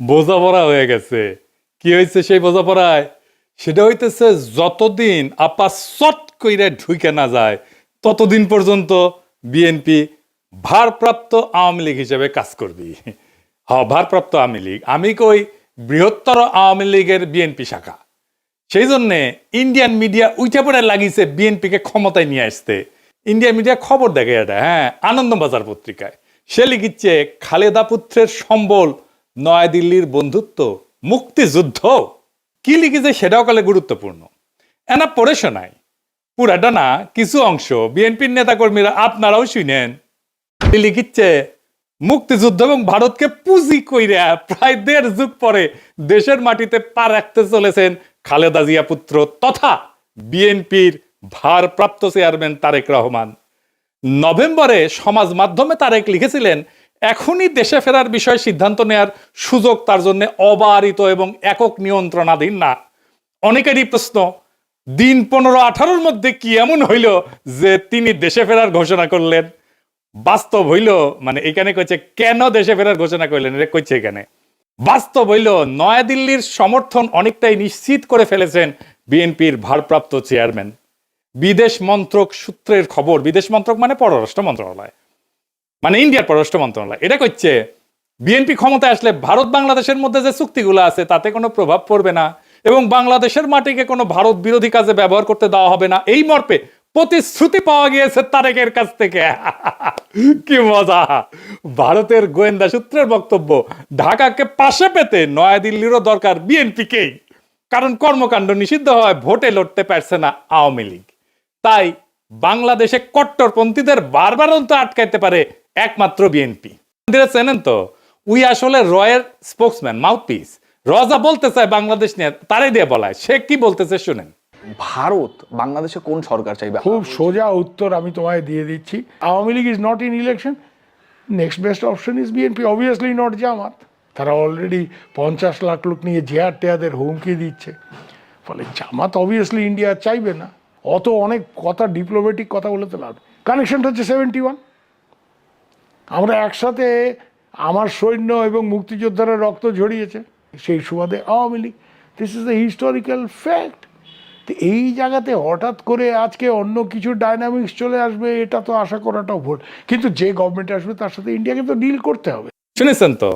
বোঝাপড়া হয়ে গেছে। কি হয়েছে সেই বোঝাপড়ায়? সেটা হইতেছে যতদিন আপা চট কইরা ঢুকে না যায় ততদিন পর্যন্ত বিএনপি ভারপ্রাপ্ত আওয়ামী লীগ হিসেবে কাজ করবি। ভারপ্রাপ্ত আওয়ামী লীগ, আমি কই বৃহত্তর আওয়ামী লীগের বিএনপি শাখা। সেই জন্যে ইন্ডিয়ান মিডিয়া উইটা পড়ে লাগিয়েছে বিএনপিকে ক্ষমতায় নিয়ে আসতে। ইন্ডিয়ান মিডিয়া খবর দেখে এটা, হ্যাঁ, আনন্দবাজার পত্রিকায় সে লিখিচ্ছে খালেদা পুত্রের সম্বল নয়াদিল্লির বন্ধুত্ব মুক্তিযুদ্ধ। কি লিখেছে সেটাও কালে গুরুত্বপূর্ণ। এনা পড়ে শোনায়, পুরাটা না, কিছু অংশ বিএনপির নেতাকর্মীরা আপনারাও শুনেন। লিখিচ্ছে মুক্তিযুদ্ধ এবং ভারতকে পুঁজি কইরা প্রায় ১.৫ যুগ পরে দেশের মাটিতে পা রাখতে চলেছেন খালেদা জিয়া পুত্র তথা বিএনপির ভারপ্রাপ্ত চেয়ারম্যান তারেক রহমান। নভেম্বরে সমাজ মাধ্যমে তারেক লিখেছিলেন, এখনই দেশে ফেরার বিষয়ে সিদ্ধান্ত নেয়ার সুযোগ তার জন্য অবারিত এবং একক নিয়ন্ত্রণাধীন না। অনেকেরই প্রশ্ন, দিন ১৫-১৮-র মধ্যে কি এমন হইল যে তিনি দেশে ফেরার ঘোষণা করলেন? বাস্তব হইল, মানে এখানে কইছে কেন দেশে ফেরার ঘোষণা করলেন, এটা কইছে এখানে। বাস্তব হইল নয়াদিল্লির সমর্থন অনেকটাই নিশ্চিত করে ফেলেছেন বিএনপির ভারপ্রাপ্ত চেয়ারম্যান। বিদেশ মন্ত্রক সূত্রের খবর, বিদেশ মন্ত্রক মানে পররাষ্ট্র মন্ত্রণালয়, মানে ইন্ডিয়ার পররাষ্ট্র মন্ত্রণালয়, এটা কইছে বিএনপি ক্ষমতায় আসলে ভারত বাংলাদেশের মধ্যে যে চুক্তিগুলো আছে তাতে কোনো প্রভাব পড়বে না এবং বাংলাদেশের মাটিকে কোনো ভারত বিরোধী কাজে ব্যবহার করতে দেওয়া হবে না, এই মর্মে প্রতিশ্রুতি পাওয়া গিয়েছে তারেকের কাছ থেকে। কি মজা! ভারতের গোয়েন্দা সূত্রের বক্তব্য, ঢাকাকে পাশে পেতে নয়াদিল্লিরও দরকার বিএনপিকেই, কারণ কর্মকাণ্ড নিষিদ্ধ হয়, ভোটে লড়তে পারছে না আওয়ামী লীগ। তাই বাংলাদেশে কট্টরপন্থীদের বারবার অন্ত আটকাইতে পারে একমাত্র বিএনপি। চেনেন তো, উই আসলে রয়ের স্পোক্সম্যান, মাউথপিস। রজা বলতে চায় বাংলাদেশ নিয়ে, তারাই দিয়ে বলায়। সে কি বলতেছে শুনেন। ভারত বাংলাদেশে কোন সরকার চাইবে? খুব সোজা উত্তর আমি তোমায় দিয়ে দিচ্ছি। Awami League is not in election, next best option is BNP, obviously not Jamaat. তারা অলরেডি ৫০ লাখ লোক নিয়ে জেহার টেয়াদের হুমকি দিচ্ছে, ফলে জামাত অবভিয়াসলি ইন্ডিয়া চাইবে না। অত অনেক কথা, ডিপ্লোম্যাটিক কথা বলে তো লাভ। কানেকশনটা হচ্ছে 71। আমরা একসাথে, আমার সৈন্য এবং মুক্তিযোদ্ধারা রক্ত ঝরিয়েছে, সেই সুবাদে Awami League. This is the historical fact. তো এই জায়গাতে হঠাৎ করে আজকে অন্য কিছু ডাইনামিক্স চলে আসবে, এটা তো আশা করাটাও ভুল। কিন্তু যে গভর্নমেন্ট আসবে তার সাথে ইন্ডিয়াকে তো ডিল করতে হবে। শুনেছেন তো,